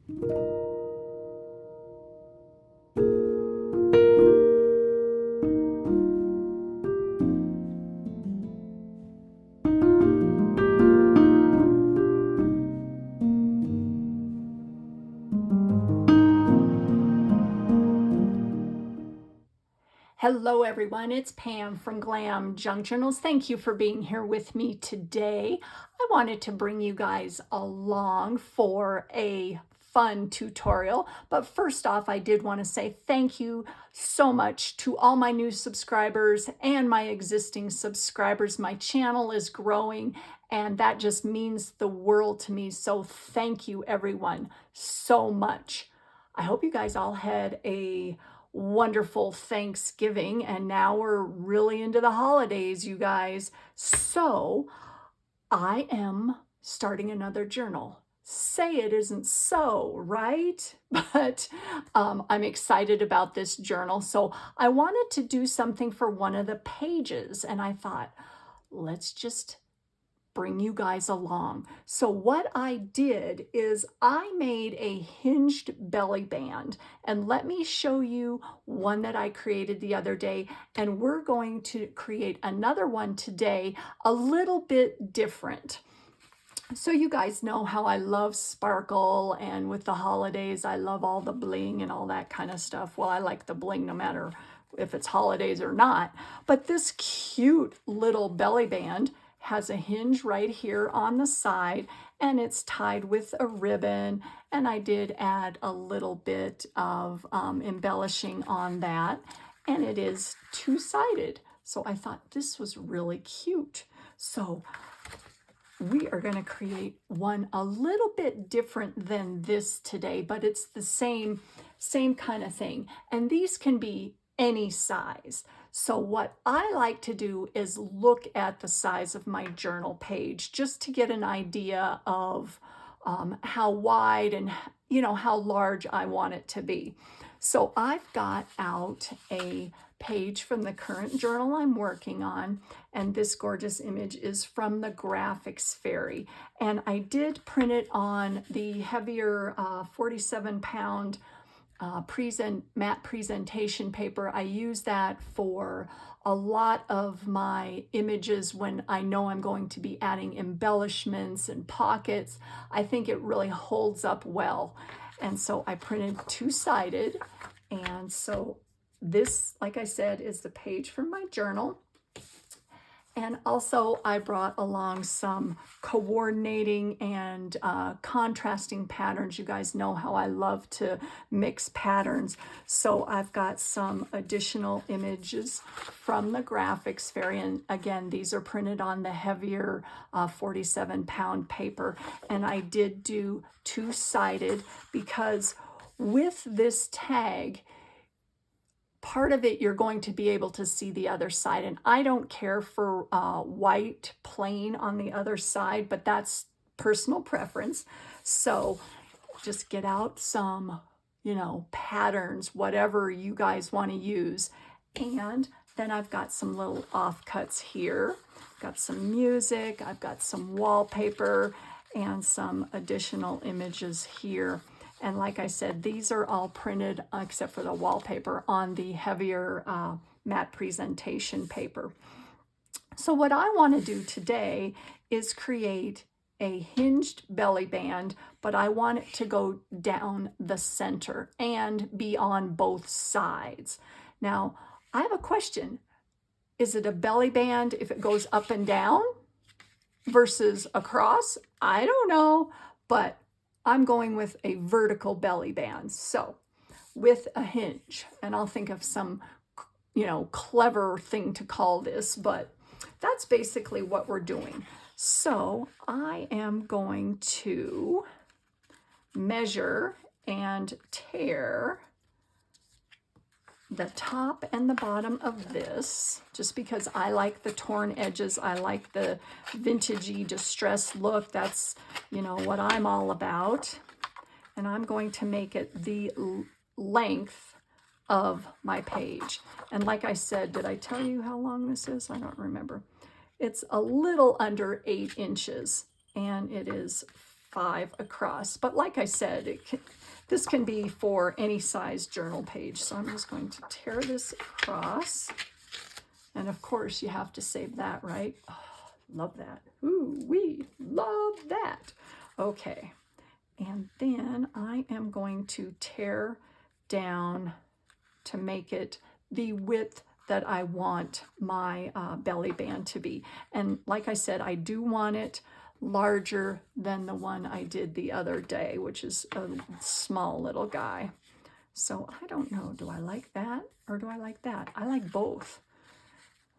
Hello everyone, it's Pam from Glam Junk Journals. Thank you for being here with me today. I wanted to bring you guys along for a fun tutorial, but first off, I did want to say thank you so much to all my new subscribers and my existing subscribers. My channel is growing and that just means the world to me. So thank you everyone so much. I hope you guys all had a wonderful Thanksgiving, and now we're really into the holidays, you guys. So I am starting another journal. Say it isn't so, right? But I'm excited about this journal. So I wanted to do something for one of the pages, and I thought, let's just bring you guys along. So what I did is I made a hinged belly band, and let me show you one that I created the other day, and we're going to create another one today, a little bit different. So you guys know how I love sparkle, and with the holidays I love all the bling and all that kind of stuff. Well, I like the bling no matter if it's holidays or not. But this cute little belly band has a hinge right here on the side, and it's tied with a ribbon, and I did add a little bit of embellishing on that, and it is two-sided. So I thought this was really cute. So we are going to create one a little bit different than this today, but it's the same kind of thing. And these can be any size. So what I like to do is look at the size of my journal page just to get an idea of how wide and how large I want it to be. So I've got out a page from the current journal I'm working on, and this gorgeous image is from the Graphics Fairy, and I did print it on the heavier 47-pound matte presentation paper. I use that for a lot of my images when I know I'm going to be adding embellishments and pockets. I think it really holds up well, and so I printed two-sided. And so this, like I said, is the page from my journal. And also I brought along some coordinating and contrasting patterns. You guys know how I love to mix patterns. So I've got some additional images from the Graphics Fairy. And again, these are printed on the heavier 47-pound paper. And I did do two-sided because with this tag, part of it, you're going to be able to see the other side. And I don't care for white plain on the other side, but that's personal preference. So just get out some, patterns, whatever you guys want to use. And then I've got some little offcuts here. I've got some music, I've got some wallpaper, and some additional images here. And like I said, these are all printed, except for the wallpaper, on the heavier matte presentation paper. So what I want to do today is create a hinged belly band, but I want it to go down the center and be on both sides. Now, I have a question. Is it a belly band if it goes up and down versus across? I don't know, but I'm going with a vertical belly band, so with a hinge. And I'll think of some, clever thing to call this, but that's basically what we're doing. So I am going to measure and tear the top and the bottom of this, just because I like the torn edges. I like the vintagey distressed look. That's, what I'm all about. And I'm going to make it the length of my page. And like I said, did I tell you how long this is? I don't remember. It's a little under 8 inches, and it is 5 across. But like I said, This can be for any size journal page. So I'm just going to tear this across. And of course you have to save that, right? Oh, love that. Ooh, we love that. Okay. And then I am going to tear down to make it the width that I want my belly band to be. And like I said, I do want it larger than the one I did the other day, which is a small little guy. So I don't know, do I like that or do I like that? I like both.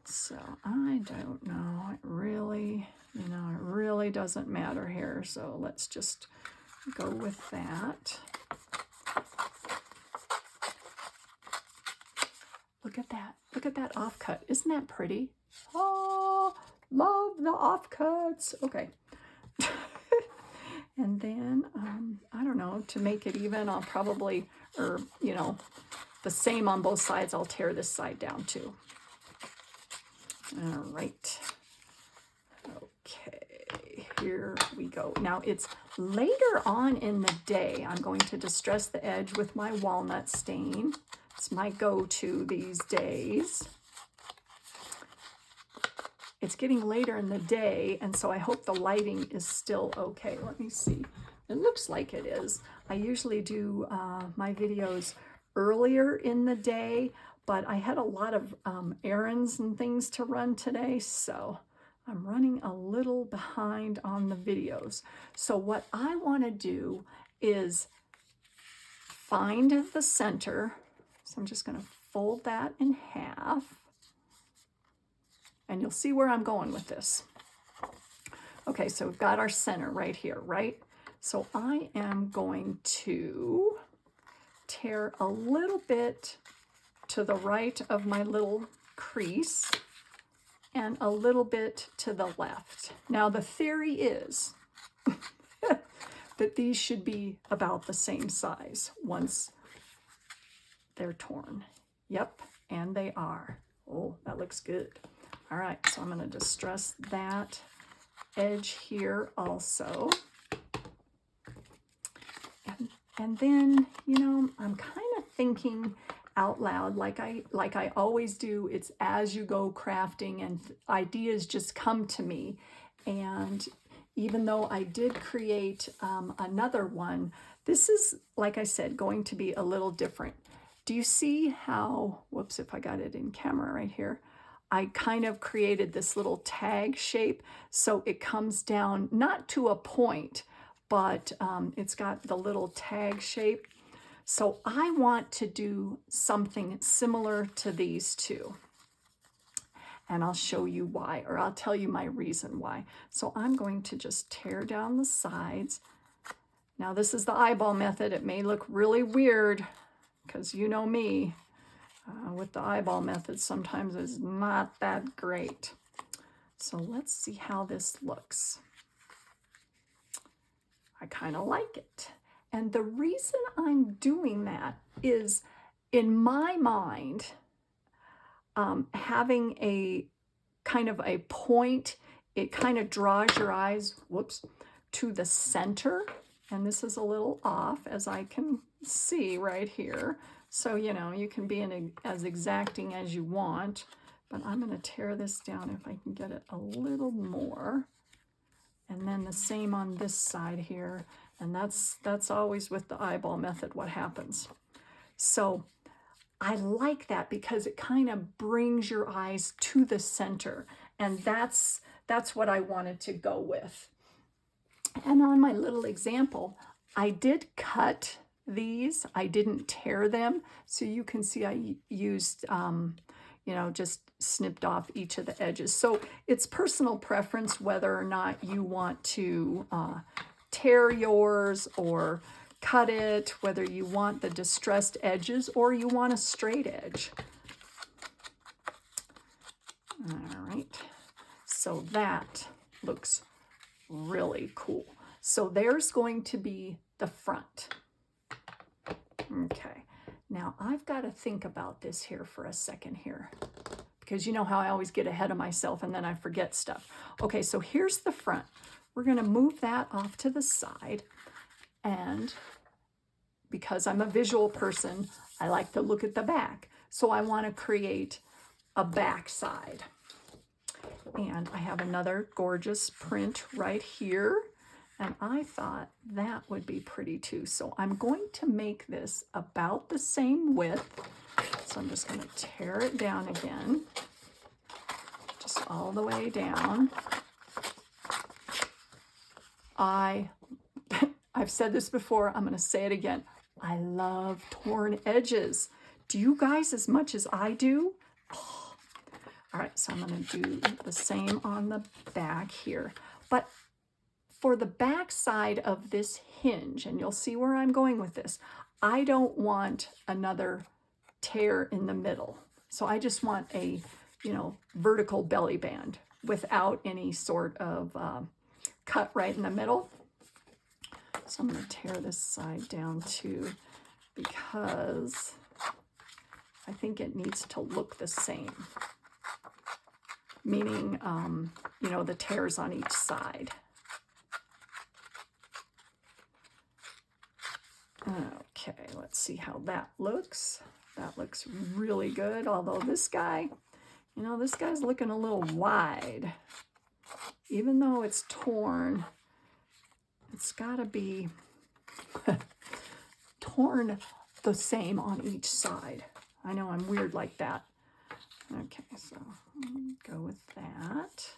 So I don't know, it really, it really doesn't matter here. So let's just go with that. Look at that. Look at that offcut. Isn't that pretty? Oh, love the offcuts. Okay. And then, I don't know, to make it even, I'll probably, or, the same on both sides, I'll tear this side down too. All right. Okay, here we go. Now it's later on in the day. I'm going to distress the edge with my walnut stain. It's my go-to these days. It's getting later in the day, and so I hope the lighting is still okay. Let me see. It looks like it is. I usually do my videos earlier in the day, but I had a lot of errands and things to run today, so I'm running a little behind on the videos. So what I want to do is find the center. So I'm just going to fold that in half. And you'll see where I'm going with this. Okay, so we've got our center right here, right? So I am going to tear a little bit to the right of my little crease and a little bit to the left. Now the theory is that these should be about the same size once they're torn. Yep, and they are. Oh, that looks good. All right, so I'm going to distress that edge here also. And then, I'm kind of thinking out loud like I always do. It's as you go crafting and ideas just come to me. And even though I did create another one, this is, like I said, going to be a little different. Do you see how, whoops, if I got it in camera right here, I kind of created this little tag shape, so it comes down not to a point, but it's got the little tag shape. So I want to do something similar to these two. And I'll show you why, or I'll tell you my reason why. So I'm going to just tear down the sides. Now this is the eyeball method. It may look really weird because you know me. With the eyeball method, sometimes it's not that great. So let's see how this looks. I kind of like it. And the reason I'm doing that is, in my mind, having a kind of a point, it kind of draws your eyes, whoops, to the center. And this is a little off, as I can see right here. So, you can be as exacting as you want, but I'm going to tear this down if I can get it a little more. And then the same on this side here. And that's always with the eyeball method what happens. So I like that because it kind of brings your eyes to the center. And that's what I wanted to go with. And on my little example, I did cut these. I didn't tear them. So you can see I used, just snipped off each of the edges. So it's personal preference whether or not you want to tear yours or cut it, whether you want the distressed edges or you want a straight edge. All right. So that looks really cool. So there's going to be the front. Okay, now I've got to think about this here for a second here, because you know how I always get ahead of myself and then I forget stuff. Okay, so here's the front. We're going to move that off to the side and because I'm a visual person, I like to look at the back. So I want to create a back side. And I have another gorgeous print right here. And I thought that would be pretty too. So I'm going to make this about the same width. So I'm just going to tear it down again, just all the way down. I've said this before, I'm going to say it again. I love torn edges. Do you guys as much as I do? Oh. All right, so I'm going to do the same on the back here. But for the back side of this hinge, and you'll see where I'm going with this, I don't want another tear in the middle. So I just want a, vertical belly band without any sort of cut right in the middle. So I'm going to tear this side down too, because I think it needs to look the same. Meaning, the tears on each side. Okay, let's see how that looks. That looks really good, although this guy, this guy's looking a little wide. Even though it's torn, it's got to be torn the same on each side. I know I'm weird like that. Okay, so go with that.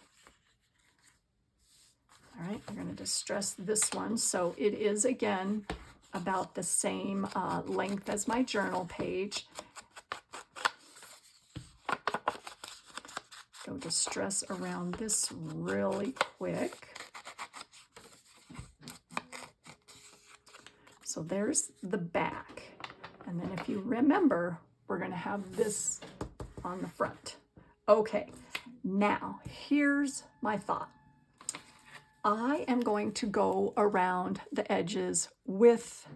All right, we're going to distress this one. So it is, again, about the same length as my journal page. Go distress around this really quick. So there's the back. And then if you remember, we're going to have this on the front. Okay, now here's my thought. I am going to go around the edges with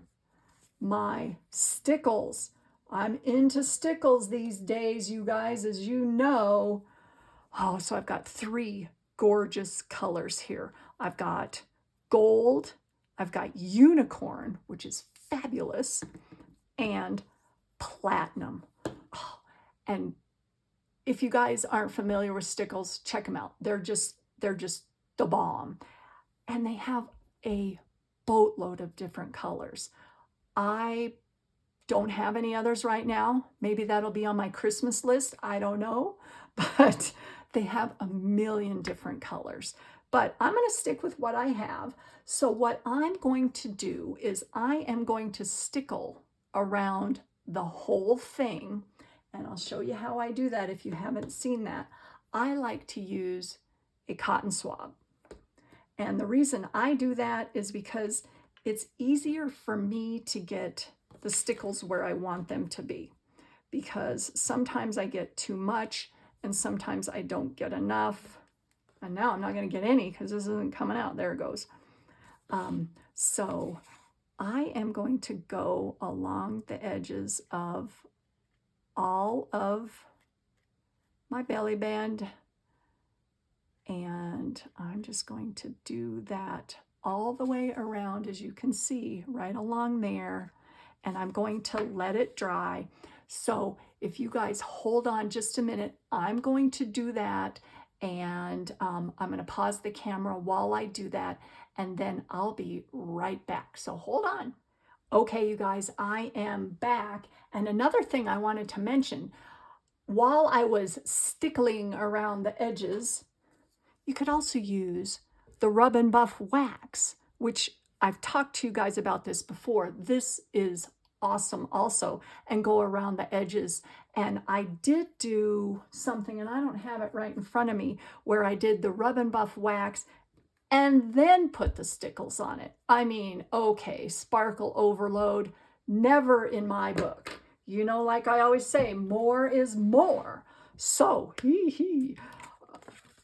my stickles. I'm into stickles these days, you guys, as you know. Oh, so I've got 3 gorgeous colors here. I've got gold, I've got unicorn, which is fabulous, and platinum. Oh, and if you guys aren't familiar with stickles, check them out. They're just the bomb. And they have a boatload of different colors. I don't have any others right now. Maybe that'll be on my Christmas list. I don't know. But they have a million different colors. But I'm going to stick with what I have. So what I'm going to do is I am going to stickle around the whole thing. And I'll show you how I do that if you haven't seen that. I like to use a cotton swab. And the reason I do that is because it's easier for me to get the stickles where I want them to be. Because sometimes I get too much and sometimes I don't get enough. And now I'm not going to get any because this isn't coming out. There it goes. So I am going to go along the edges of all of my belly band, and I'm just going to do that all the way around, as you can see, right along there, and I'm going to let it dry. So if you guys hold on just a minute, I'm going to do that, and I'm going to pause the camera while I do that, and then I'll be right back. So hold on. Okay, you guys, I am back. And another thing I wanted to mention, while I was stickling around the edges, you could also use the Rub and Buff wax, which I've talked to you guys about this before. This is awesome also, and go around the edges. And I did do something, and I don't have it right in front of me, where I did the Rub and Buff wax and then put the stickles on it. I mean, okay, sparkle overload, never in my book. Like I always say, more is more. So,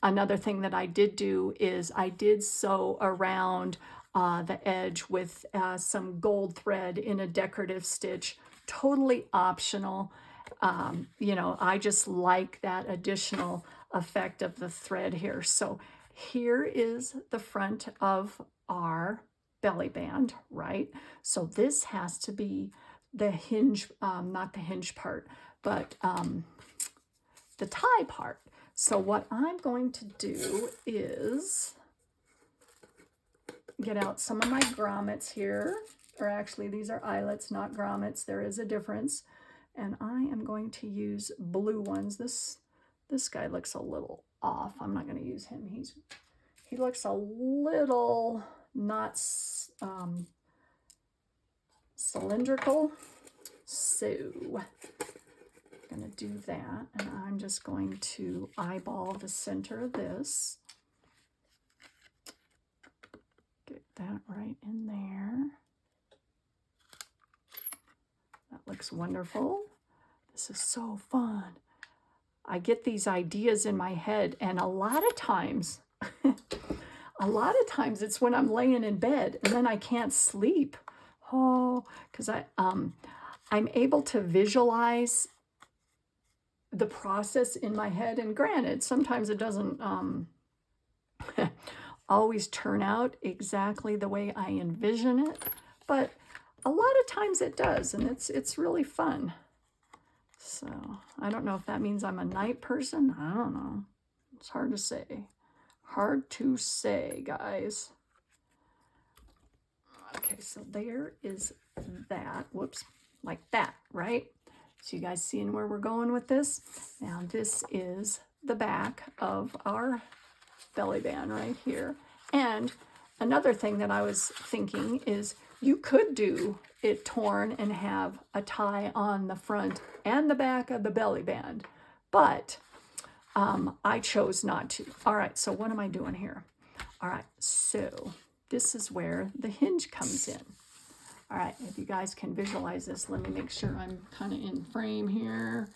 Another thing that I did do is I did sew around the edge with some gold thread in a decorative stitch, totally optional. I just like that additional effect of the thread here. So here is the front of our belly band, right? So this has to be the hinge, not the hinge part, but the tie part. So what I'm going to do is get out some of my grommets here, or actually these are eyelets, not grommets. There is a difference. And I am going to use blue ones. This guy looks a little off. I'm not going to use him. He looks a little not cylindrical. So I'm going to do that, and I'm just going to eyeball the center of this. Get that right in there. That looks wonderful. This is so fun. I get these ideas in my head, and a lot of times it's when I'm laying in bed and then I can't sleep. Oh, because I'm able to visualize the process in my head. And granted, sometimes it doesn't always turn out exactly the way I envision it, but a lot of times it does, and it's really fun. So I don't know if that means I'm a night person. I don't know. It's hard to say. Hard to say, guys. Okay, so there is that. Whoops, like that, right? So you guys seeing where we're going with this? Now this is the back of our belly band right here. And another thing that I was thinking is you could do it torn and have a tie on the front and the back of the belly band, but I chose not to. All right, so what am I doing here? All right, so this is where the hinge comes in. All right, if you guys can visualize this, let me make sure I'm kind of in frame here.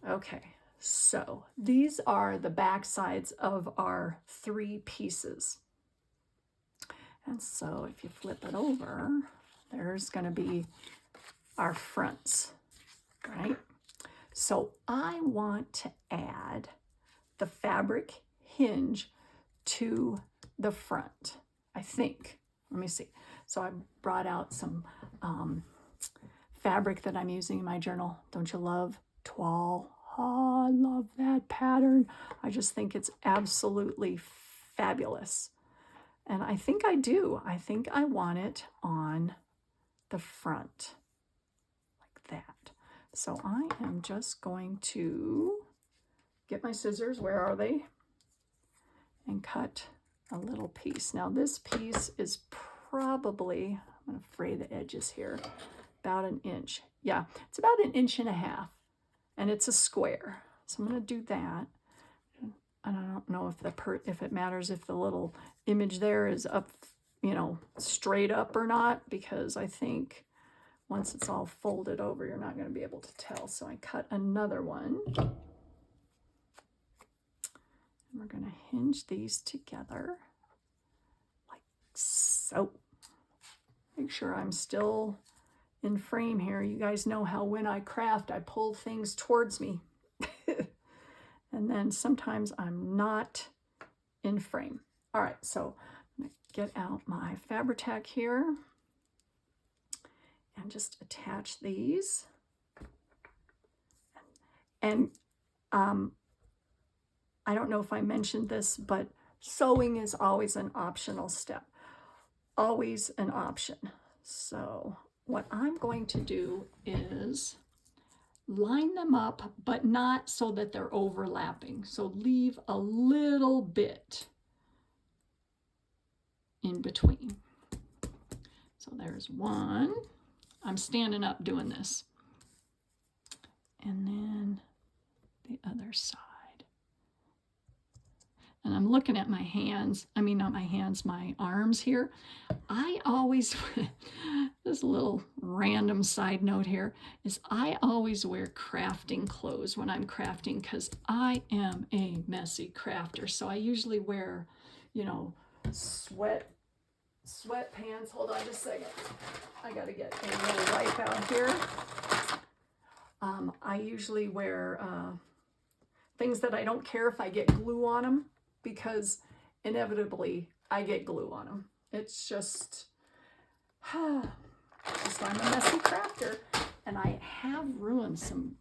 Okay, so these are the back sides of our 3 pieces. And so if you flip it over, there's going to be our fronts, right? So I want to add the fabric hinge to the front, I think. Let me see. So I brought out some fabric that I'm using in my journal. Don't you love toile? Oh, I love that pattern. I just think it's absolutely fabulous. And I think I do. I think I want it on the front like that. So I am just going to get my scissors. Where are they? And cut a little piece. Now this piece is probably, I'm going to fray the edges here, about 1 inch. Yeah, it's about 1.5 inches, and it's a square. So I'm going to do that. And I don't know if it matters if the little image there is up, you know, straight up or not, because I think once it's all folded over, you're not going to be able to tell. So I cut another one. And we're going to hinge these together like so. Make sure I'm still in frame here. You guys know how when I craft, I pull things towards me. And then sometimes I'm not in frame. All right, so I'm gonna get out my Fabri-Tac here and just attach these. And I don't know if I mentioned this, but sewing is always an optional step. Always an option. So what I'm going to do is line them up, but not so that they're overlapping. So leave a little bit in between. So there's one. I'm standing up doing this. And then the other side. And I'm looking at my hands. I mean, not my hands, my arms here. I always, this little random side note here, is I always wear crafting clothes when I'm crafting because I am a messy crafter. So I usually wear, you know, sweatpants. Hold on just a second. I got to get a little wipe out here. I usually wear things that I don't care if I get glue on them, because inevitably I get glue on them. It's just I'm a messy crafter, and I have ruined some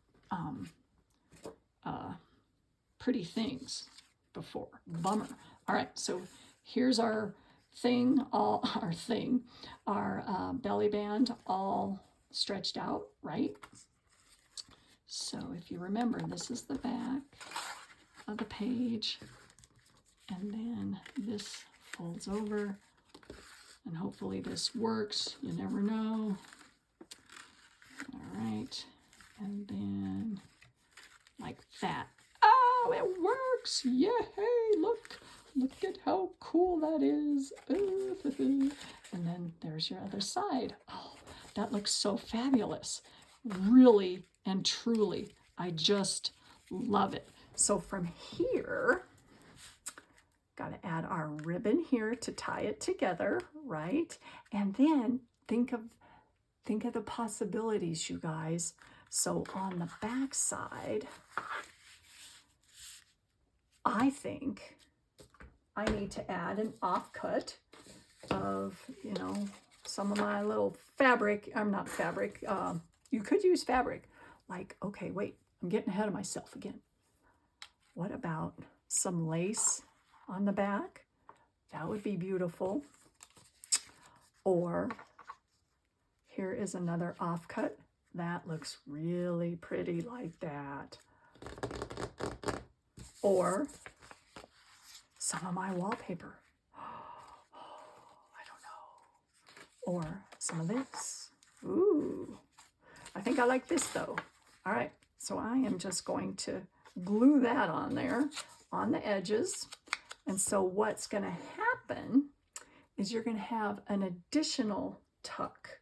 pretty things before. Bummer. All right, so here's our thing, our belly band all stretched out, right? So if you remember, this is the back of the page, and then this folds over, and hopefully this works. You never know. All right, and then like that. Oh, it works! Yay! Look at how cool that is. And then there's your other side. Oh, that looks so fabulous. Really and truly, I just love it. So from here, got to add our ribbon here to tie it together, right? And then think of the possibilities, you guys. So on the back side, I think I need to add an offcut of, you know, some of my little fabric. I'm not fabric. You could use fabric. Like, okay, wait, I'm getting ahead of myself again. What about some lace on the back? That would be beautiful. Or here is another offcut. That looks really pretty like that. Or some of my wallpaper. I don't know. Or some of this. Ooh, I think I like this though. All right, so I am just going to glue that on there on the edges. And so what's going to happen is you're going to have an additional tuck.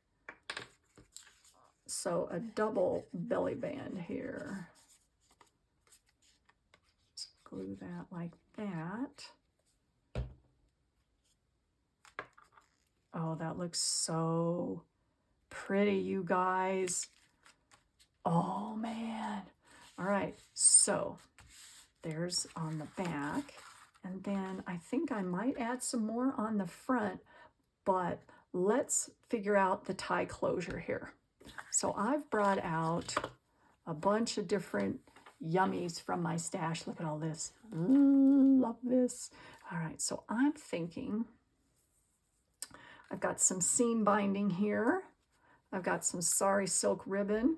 So a double belly band here. Just glue that like that. Oh, that looks so pretty, you guys. Oh, man. All right, so there's on the back. And then I think I might add some more on the front, but let's figure out the tie closure here. So I've brought out a bunch of different yummies from my stash. Look at all this. Love this. All right, so I'm thinking I've got some seam binding here. I've got some sari silk ribbon.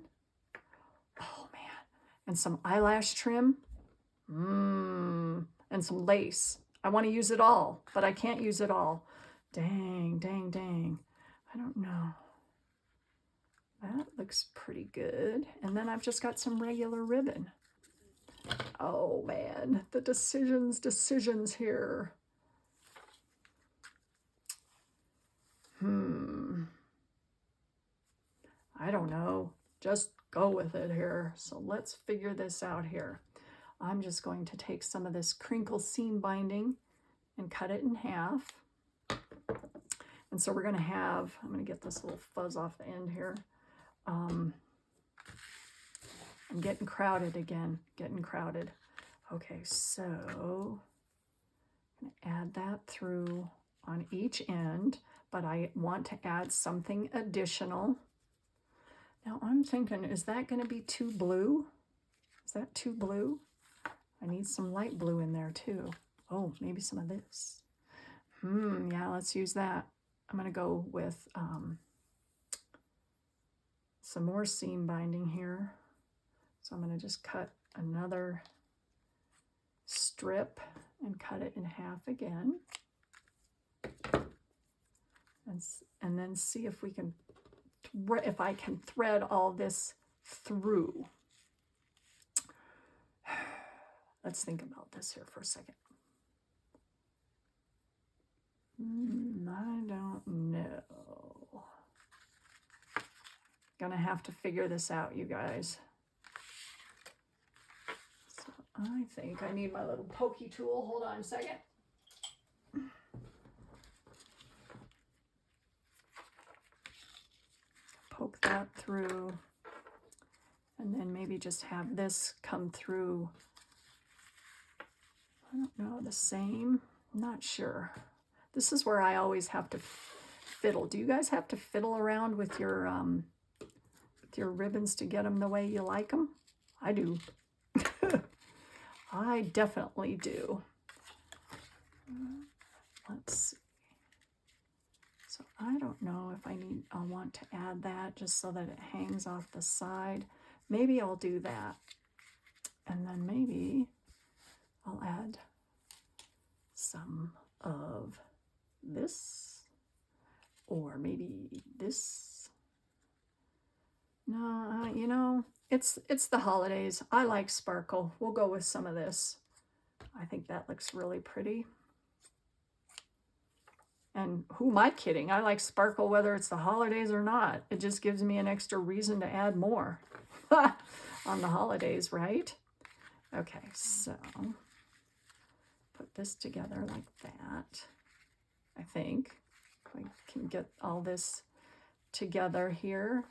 Oh, man. And some eyelash trim. And some lace. I want to use it all, but I can't use it all. Dang, dang, dang. I don't know. That looks pretty good. And then I've just got some regular ribbon. Oh, man. The decisions here. I don't know. Just go with it here. So let's figure this out here. I'm just going to take some of this crinkle seam binding and cut it in half. And so we're going to have, I'm going to get this little fuzz off the end here. I'm getting crowded again, getting crowded. Okay, so I'm going to add that through on each end, but I want to add something additional. Now I'm thinking, is that going to be too blue? Is that too blue? I need some light blue in there too. Oh, maybe some of this. Yeah, let's use that. I'm going to go with some more seam binding here. So I'm going to just cut another strip and cut it in half again. And then see if we can, if I can thread all this through. Let's think about this here for a second. I don't know. Gonna have to figure this out, you guys. So I think I need my little pokey tool. Hold on a second. Poke that through, and then maybe just have this come through. I don't know, the same, not sure. This is where I always have to fiddle. Do you guys have to fiddle around with your ribbons to get them the way you like them? I do. I definitely do. Let's see. So I don't know if I want to add that just so that it hangs off the side. Maybe I'll do that. And then maybe I'll add some of this, or maybe this. No, you know, it's the holidays. I like sparkle. We'll go with some of this. I think that looks really pretty. And who am I kidding? I like sparkle whether it's the holidays or not. It just gives me an extra reason to add more on the holidays, right? Okay, so put this together like that. I think we can get all this together here.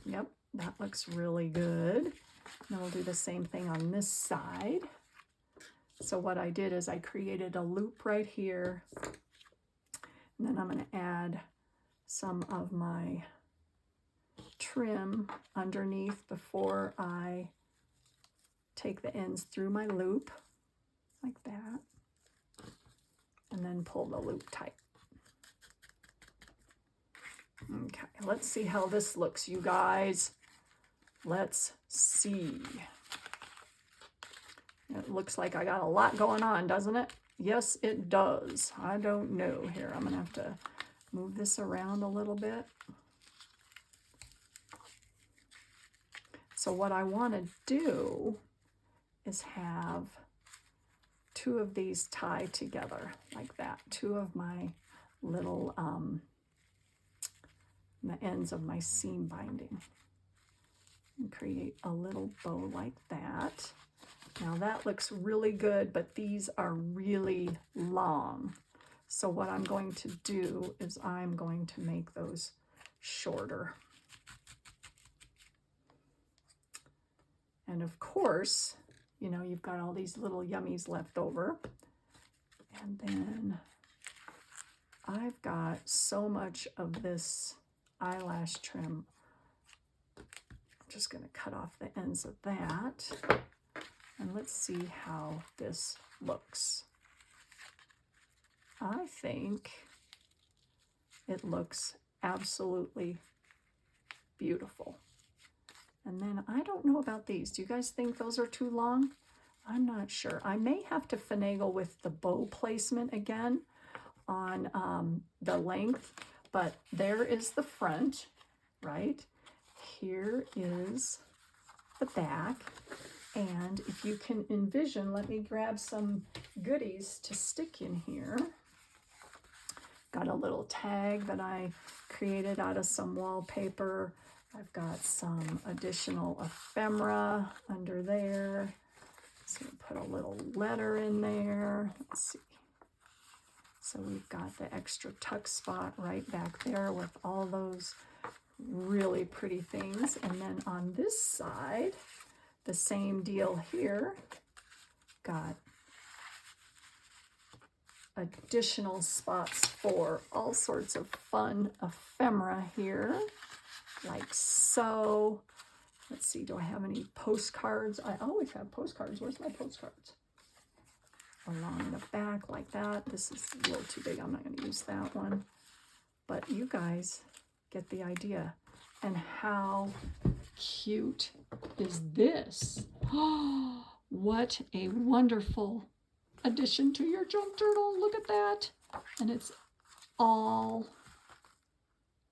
Yep, that looks really good. Then we'll do the same thing on this side. So what I did is I created a loop right here. And then I'm going to add some of my trim underneath before I take the ends through my loop, like that. And then pull the loop tight. Okay, let's see how this looks, you guys. Let's see. It looks like I got a lot going on, doesn't it? Yes, it does. I don't know. Here, I'm going to have to move this around a little bit. So what I want to do is have two of these tied together like that. Two of my little, the ends of my seam binding. And create a little bow like that. Now that looks really good, but these are really long. So what I'm going to do is I'm going to make those shorter. And of course, you know, you've got all these little yummies left over. And then I've got so much of this eyelash trim. I'm just going to cut off the ends of that. And let's see how this looks. I think it looks absolutely beautiful. And then I don't know about these. Do you guys think those are too long? I'm not sure. I may have to finagle with the bow placement again on the length, but there is the front, right? Here is the back. And if you can envision, let me grab some goodies to stick in here. Got a little tag that I created out of some wallpaper. I've got some additional ephemera under there. So put a little letter in there. Let's see. So we've got the extra tuck spot right back there with all those really pretty things. And then on this side, the same deal here. Got additional spots for all sorts of fun ephemera here, like so. Let's see, do I have any postcards? I always have postcards. Where's my postcards? Along the back like that. This is a little too big. I'm not going to use that one. But you guys get the idea. And how cute is this? Oh, what a wonderful addition to your junk journal. Look at that. And it's all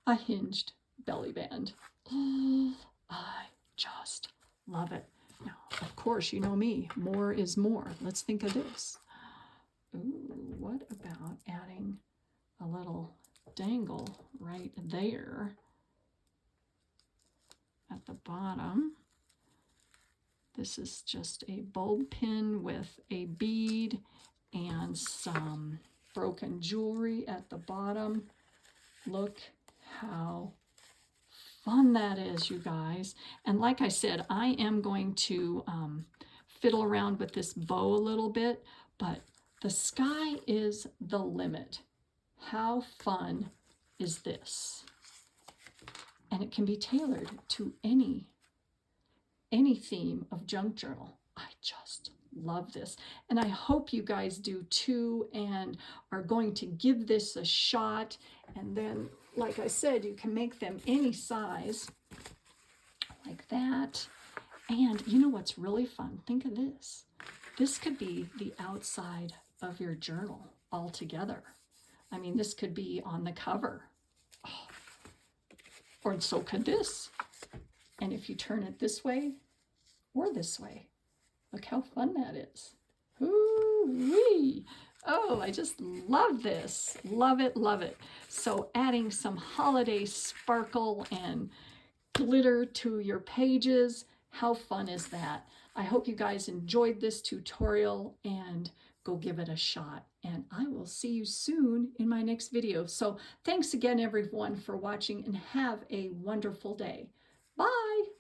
a hinged belly band. Oh, I just love it. Now, of course, you know me, more is more. Let's think of this. Ooh, what about adding a little dangle right there at the bottom? This is just a bulb pin with a bead and some broken jewelry at the bottom. Look how fun that is, you guys. And like I said, I am going to fiddle around with this bow a little bit, but the sky is the limit. How fun is this? And it can be tailored to any theme of junk journal. I just love this, and I hope you guys do too, and are going to give this a shot. And then, like I said, you can make them any size like that. And you know what's really fun? Think of this. This could be the outside of your journal altogether. I mean, this could be on the cover. Oh. Or so could this. And if you turn it this way or this way, look how fun that is. Ooh-wee. Oh, I just love this. Love it, love it. So adding some holiday sparkle and glitter to your pages, how fun is that? I hope you guys enjoyed this tutorial and go give it a shot. And I will see you soon in my next video. So thanks again, everyone, for watching, and have a wonderful day. Bye.